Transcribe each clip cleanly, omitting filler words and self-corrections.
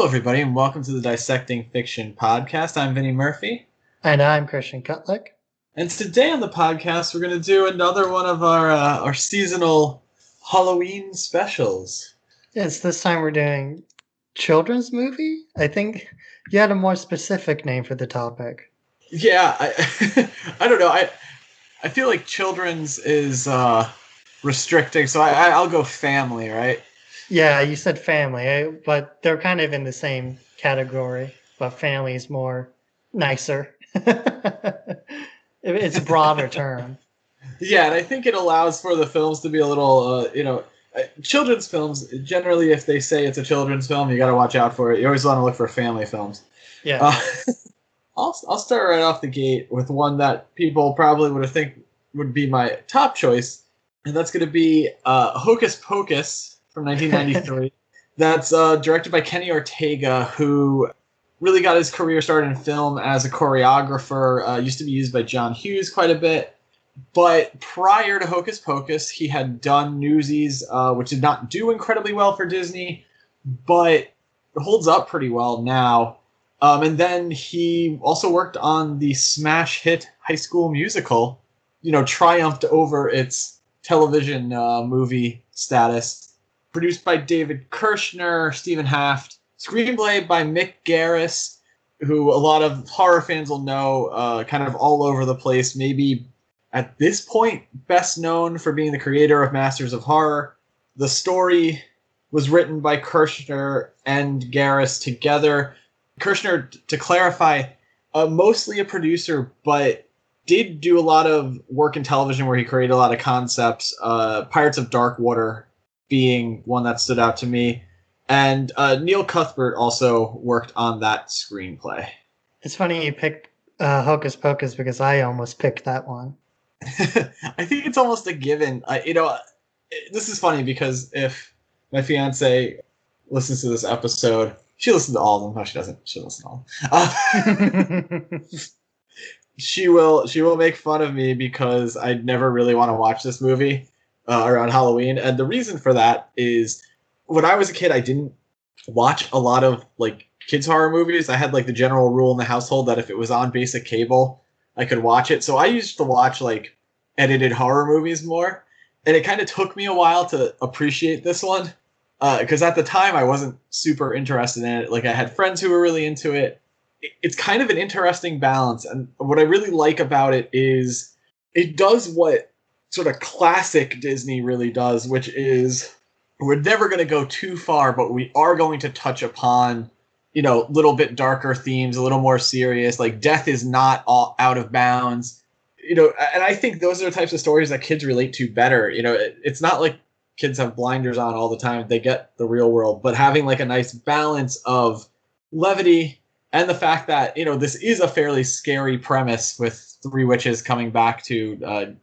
everybody, and welcome to the Dissecting Fiction podcast. I'm Vinny Murphy. And I'm Christian Kutlick. And today on the podcast, we're going to do another one of our seasonal Halloween specials. Yes, this time we're doing children's movie. I think you had a more specific name for the topic. Yeah, I don't know. I feel like children's is restricting, so I'll go family, right? Yeah, you said family, but they're kind of in the same category, but family is more nicer. It's a broader term. Yeah, and I think it allows for the films to be a little, children's films, generally if they say it's a children's film, you got to watch out for it. You always want to look for family films. Yeah. I'll start right off the gate with one that people probably would think would be my top choice, and that's going to be Hocus Pocus from 1993. That's directed by Kenny Ortega, who really got his career started in film as a choreographer. Used to be used by John Hughes quite a bit. But prior to Hocus Pocus, he had done Newsies, which did not do incredibly well for Disney, but holds up pretty well now. And then he also worked on the smash hit High School Musical, triumphed over its television movie status. Produced by David Kirshner, Stephen Haft, screenplay by Mick Garris, who a lot of horror fans will know, kind of all over the place, maybe at this point best known for being the creator of Masters of Horror. The story was written by Kirshner and Garris together. Kirshner, to clarify, mostly a producer, but did do a lot of work in television where he created a lot of concepts. Pirates of Darkwater being one that stood out to me. And Neil Cuthbert also worked on that screenplay. It's funny you picked Hocus Pocus because I almost picked that one. I think it's almost a given. This is funny because if my fiance listens to this episode, she listens to all of them. No, she doesn't. She listens to all of them. She will make fun of me because I never really want to watch this movie around Halloween. And the reason for that is when I was a kid, I didn't watch a lot of kids horror movies. I had the general rule in the household that if it was on basic cable, I could watch it. So I used to watch edited horror movies more. And it kind of took me a while to appreciate this one. Because at the time I wasn't super interested in it. I had friends who were really into it. It's kind of an interesting balance. And what I really like about it is it does what sort of classic Disney really does, which is we're never going to go too far, but we are going to touch upon, a little bit darker themes, a little more serious. Death is not all out of bounds. And I think those are the types of stories that kids relate to better. It's not like kids have blinders on all the time. They get the real world, but having a nice balance of levity and the fact that, this is a fairly scary premise with three witches coming back to,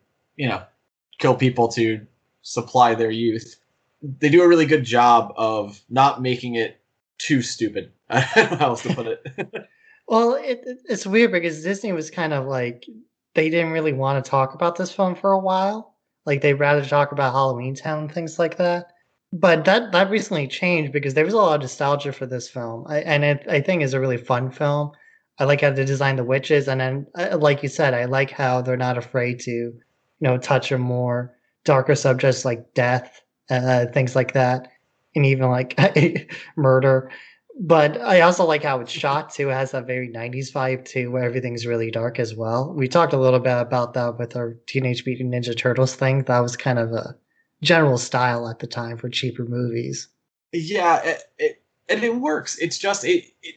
kill people to supply their youth. They do a really good job of not making it too stupid. I don't know how else to put it. Well, it's weird because Disney was kind of they didn't really want to talk about this film for a while. They'd rather talk about Halloweentown and things like that. But that recently changed because there was a lot of nostalgia for this film. I think it's a really fun film. I like how they designed the witches. And then, like you said, I like how they're not afraid to, touch on more darker subjects like death, things like that. And even murder. But I also like how it's shot too. It has that very 90s vibe too, where everything's really dark as well. We talked a little bit about that with our Teenage Mutant Ninja Turtles thing. That was kind of a general style at the time for cheaper movies. Yeah, and it works. It's just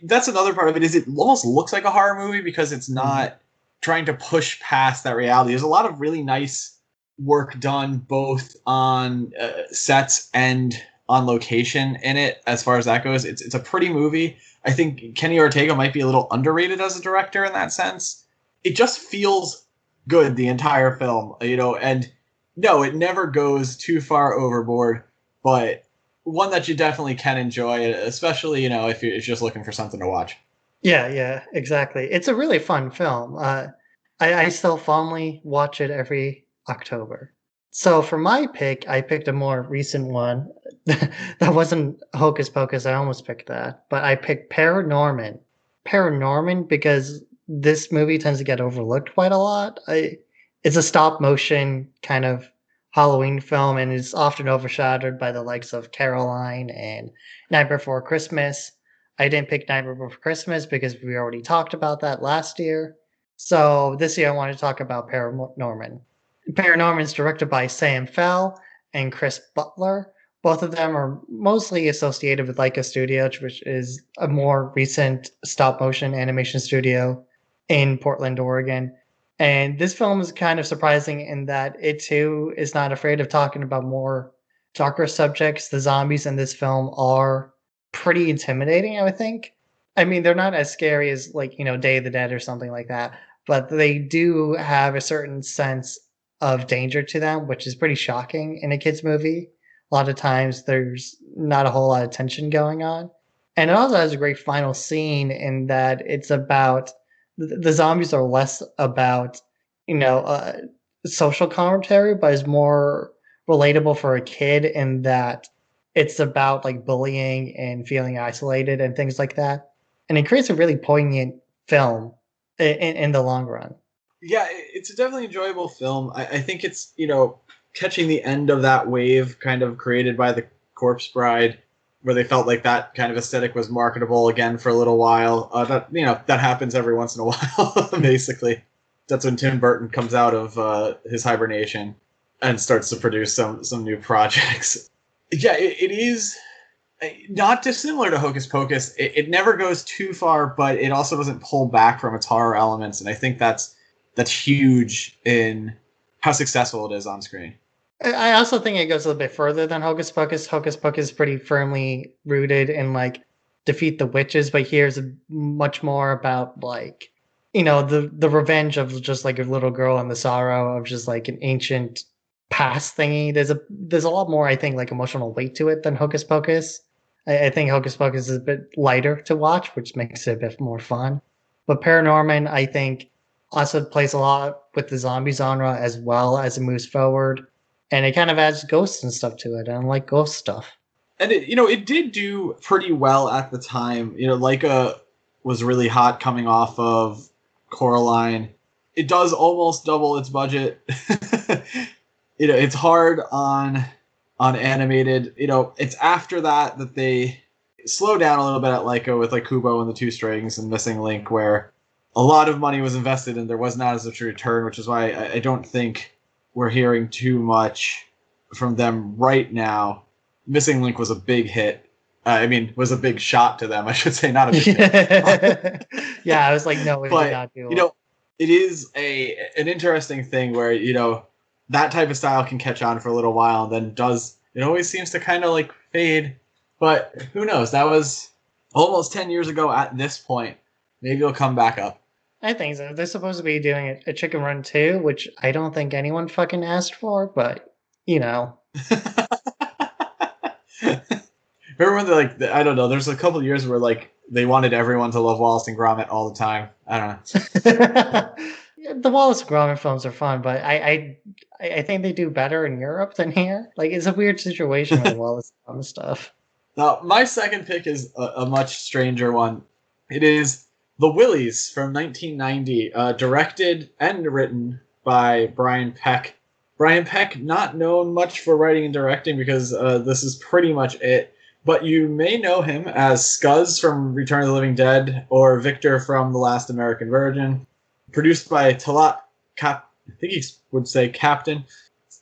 that's another part of it is it almost looks like a horror movie because it's not trying to push past that reality. There's a lot of really nice work done both on sets and on location in it. As far as that goes, it's a pretty movie. I think Kenny Ortega might be a little underrated as a director in that sense. It just feels good the entire film, and no, it never goes too far overboard, but one that you definitely can enjoy, especially if you're just looking for something to watch. Yeah, exactly. It's a really fun film. I still fondly watch it every October. So for my pick, I picked a more recent one, that wasn't Hocus Pocus. I almost picked that, but I picked ParaNorman. ParaNorman because this movie tends to get overlooked quite a lot. It's a stop motion kind of Halloween film, and it's often overshadowed by the likes of Caroline and Night Before Christmas. I didn't pick Night Before Christmas because we already talked about that last year. So this year I want to talk about ParaNorman. ParaNorman is directed by Sam Fell and Chris Butler. Both of them are mostly associated with Laika Studios, which is a more recent stop motion animation studio in Portland, Oregon. And this film is kind of surprising in that it too is not afraid of talking about more darker subjects. The zombies in this film are pretty intimidating, I would think. I mean, they're not as scary as, like, Day of the Dead or something like that, but they do have a certain sense of danger to them, which is pretty shocking in a kid's movie. A lot of times there's not a whole lot of tension going on. And it also has a great final scene in that it's about the zombies are less about, you know, uh, social commentary, but is more relatable for a kid in that it's about like bullying and feeling isolated and things like that. And it creates a really poignant film in the long run. Yeah, it's a definitely enjoyable film. I think it's, catching the end of that wave kind of created by the Corpse Bride, where they felt like that kind of aesthetic was marketable again for a little while. That happens every once in a while, basically. That's when Tim Burton comes out of his hibernation and starts to produce some new projects. Yeah, it is not dissimilar to Hocus Pocus. It never goes too far, but it also doesn't pull back from its horror elements, and I think that's huge in how successful it is on screen. I also think it goes a little bit further than Hocus Pocus. Hocus Pocus is pretty firmly rooted in like defeat the witches, but here's much more about like the revenge of just like a little girl and the sorrow of just like an ancient past thingy. There's a lot more, I think, like emotional weight to it than Hocus Pocus. I think Hocus Pocus is a bit lighter to watch, which makes it a bit more fun. But ParaNorman, I think, also plays a lot with the zombie genre as well as it moves forward. And it kind of adds ghosts and stuff to it. And I like ghost stuff. And it did do pretty well at the time. Laika was really hot coming off of Coraline. It does almost double its budget. It's hard on animated. It's after that they slow down a little bit at Laika with like Kubo and the Two Strings and Missing Link, where a lot of money was invested and there was not as much return, which is why I don't think we're hearing too much from them right now. Missing Link was a big hit. Was a big shot to them, I should say, not a big hit. Yeah, I was like, no, we did not do it. It is an interesting thing where, that type of style can catch on for a little while and then it always seems to kind of like fade. But who knows? That was almost 10 years ago at this point. Maybe it'll come back up. I think so. They're supposed to be doing a Chicken Run 2, which I don't think anyone fucking asked for, but, Remember when I don't know, there's a couple of years where like they wanted everyone to love Wallace and Gromit all the time. I don't know. The Wallace and Gromit films are fun, but I think they do better in Europe than here. Like, it's a weird situation with Wallace and Gromit stuff. Now, my second pick is a much stranger one. It is The Willys from 1990, directed and written by Brian Peck. Brian Peck, not known much for writing and directing because this is pretty much it. But you may know him as Scuzz from Return of the Living Dead or Victor from The Last American Virgin. Produced by Talat I think he would say Captain.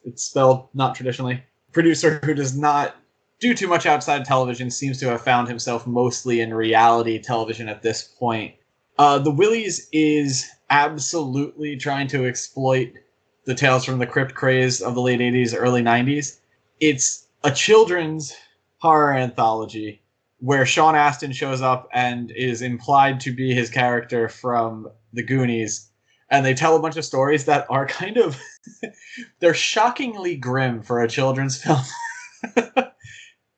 It's spelled not traditionally. Producer who does not do too much outside television, seems to have found himself mostly in reality television at this point. The Willys is absolutely trying to exploit the Tales from the Crypt craze of the late 80s, early 90s. It's a children's horror anthology where Sean Astin shows up and is implied to be his character from The Goonies. And they tell a bunch of stories that are kind of... they're shockingly grim for a children's film.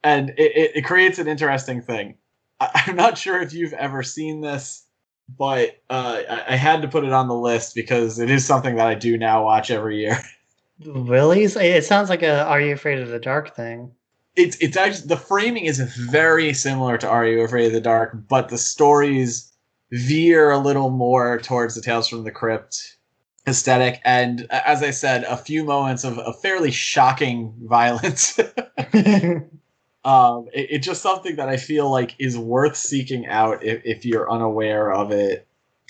And it creates an interesting thing. I'm not sure if you've ever seen this, but I had to put it on the list because it is something that I do now watch every year. Willys? It sounds like a Are You Afraid of the Dark thing. it's actually, the framing is very similar to Are You Afraid of the Dark, but the stories veer a little more towards the Tales from the Crypt aesthetic, and as I said, a few moments of fairly shocking violence. It's just something that I feel like is worth seeking out if you're unaware of it.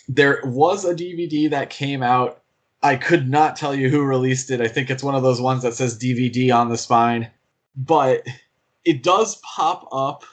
There was a DVD that came out. I could not tell you who released it. I think it's one of those ones that says DVD on the spine. But it does pop up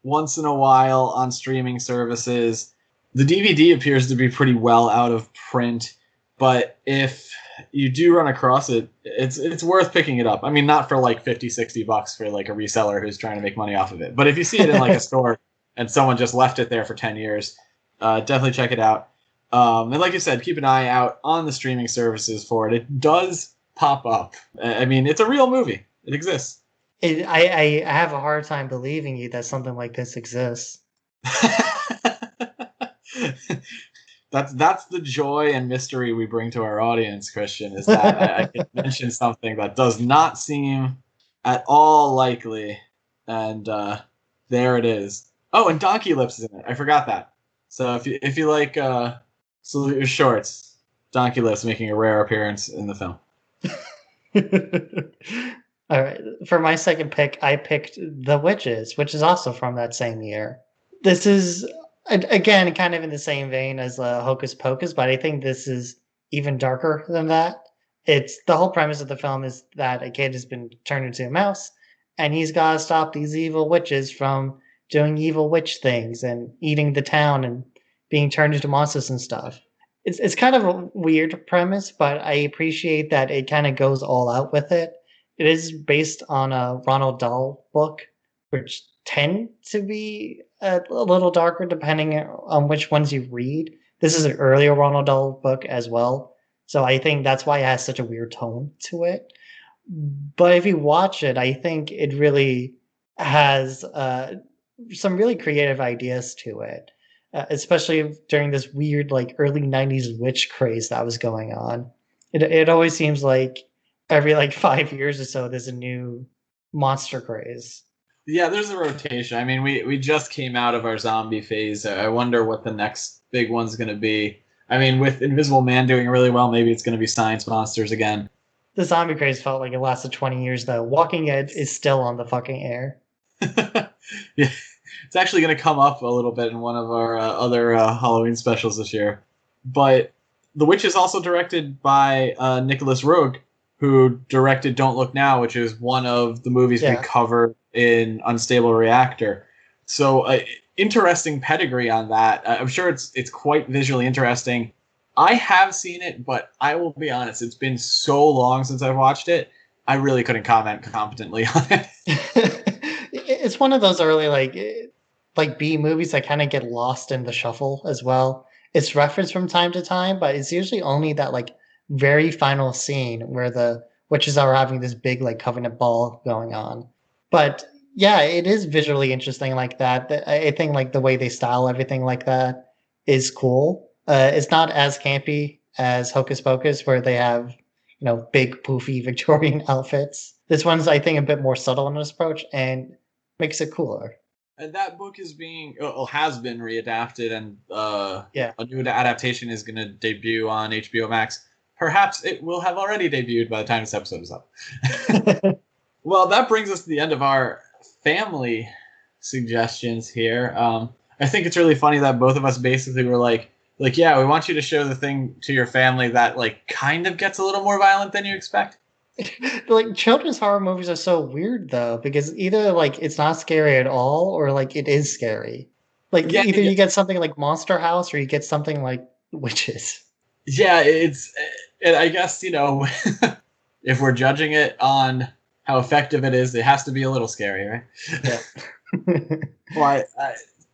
once in a while on streaming services. The DVD appears to be pretty well out of print, but if you do run across it, it's worth picking it up. I mean, not for like $50-$60 for like a reseller who's trying to make money off of it. But if you see it in like a store and someone just left it there for 10 years, definitely check it out. And like you said, keep an eye out on the streaming services for it. It does pop up. I mean, it's a real movie. It exists. I have a hard time believing you that something like this exists. That's the joy and mystery we bring to our audience, Christian, is that I can mention something that does not seem at all likely, and there it is. Oh, and Donkey Lips is in it. I forgot that. So if you like Salute Your Shorts, Donkey Lips making a rare appearance in the film. All right. For my second pick, I picked The Witches, which is also from that same year. This is, again, kind of in the same vein as Hocus Pocus, but I think this is even darker than that. It's the whole premise of the film is that a kid has been turned into a mouse, and he's got to stop these evil witches from doing evil witch things and eating the town and being turned into monsters and stuff. It's kind of a weird premise, but I appreciate that it kind of goes all out with it. It is based on a Ronald Dahl book, which tend to be a little darker depending on which ones you read. This is an earlier Ronald Dahl book as well, so I think that's why it has such a weird tone to it. But if you watch it, I think it really has some really creative ideas to it. Especially during this weird, like early '90s witch craze that was going on. It always seems like every like 5 years or so, there's a new monster craze. Yeah, there's a rotation. I mean, we just came out of our zombie phase. I wonder what the next big one's going to be. I mean, with Invisible Man doing really well, maybe it's going to be science monsters again. The zombie craze felt like it lasted 20 years, though. Walking Dead is still on the fucking air. Yeah. It's actually going to come up a little bit in one of our other Halloween specials this year. But The Witch is also directed by Nicholas Roeg, who directed Don't Look Now, which is one of the movies we covered in Unstable Reactor. So interesting pedigree on that. I'm sure it's quite visually interesting. I have seen it, but I will be honest, it's been so long since I've watched it, I really couldn't comment competently on it. It's one of those early like B movies that kind of get lost in the shuffle as well. It's referenced from time to time, but it's usually only that like very final scene where the witches are having this big like covenant ball going on. But yeah, it is visually interesting like that. I think like the way they style everything like that is cool. It's not as campy as Hocus Pocus, where they have big poofy Victorian outfits. This one's I think a bit more subtle in its approach and makes it cooler. And that book is has been readapted, and a new adaptation is going to debut on HBO Max. Perhaps it will have already debuted by the time this episode is up. Well, that brings us to the end of our family suggestions here. I think it's really funny that both of us basically were like, yeah, we want you to show the thing to your family that like kind of gets a little more violent than you expect. Like children's horror movies are so weird though, because either like it's not scary at all or like it is scary. Like either you get something like Monster House or you get something like Witches. Yeah, I guess, if we're judging it on how effective it is, it has to be a little scary, right? Yeah. Well,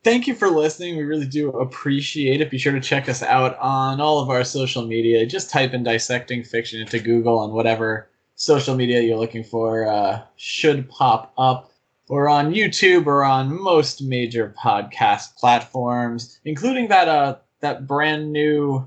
thank you for listening. We really do appreciate it. Be sure to check us out on all of our social media. Just type in Dissecting Fiction into Google, and whatever social media you're looking for should pop up. We're on YouTube or on most major podcast platforms, including that brand new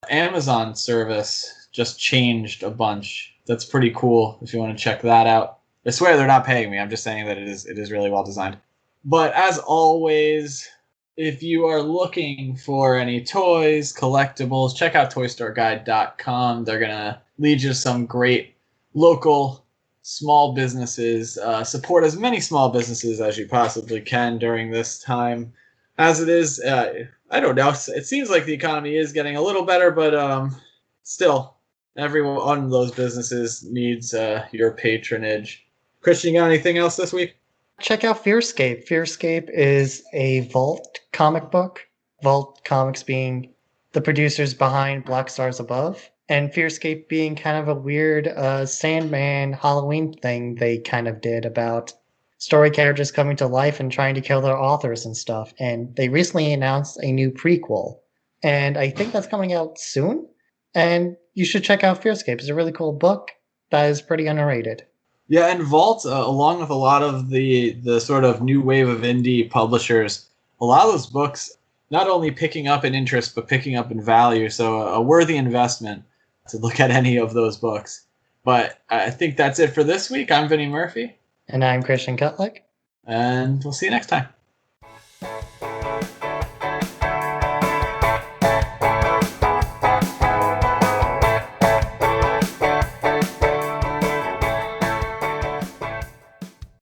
Amazon service just changed a bunch. That's pretty cool if you want to check that out. I swear they're not paying me. I'm just saying that it is really well designed. But as always, if you are looking for any toys, collectibles, check out ToyStoreGuide.com. They're going to lead you to some great local small businesses. Support as many small businesses as you possibly can during this time. As it is, I don't know. It seems like the economy is getting a little better, but still, every one of those businesses needs your patronage. Christian, you got anything else this week? Check out Fearscape. Fearscape is a Vault comic book. Vault Comics being the producers behind Black Stars Above, and Fearscape being kind of a weird Sandman Halloween thing they kind of did about story characters coming to life and trying to kill their authors and stuff. And they recently announced a new prequel, and I think that's coming out soon. And you should check out Fearscape. It's a really cool book that is pretty underrated. Yeah, and Vault, along with a lot of the sort of new wave of indie publishers, a lot of those books not only picking up in interest, but picking up in value. So a worthy investment to look at any of those books. But I think that's it for this week. I'm Vinny Murphy. And I'm Christian Kutlick. And we'll see you next time.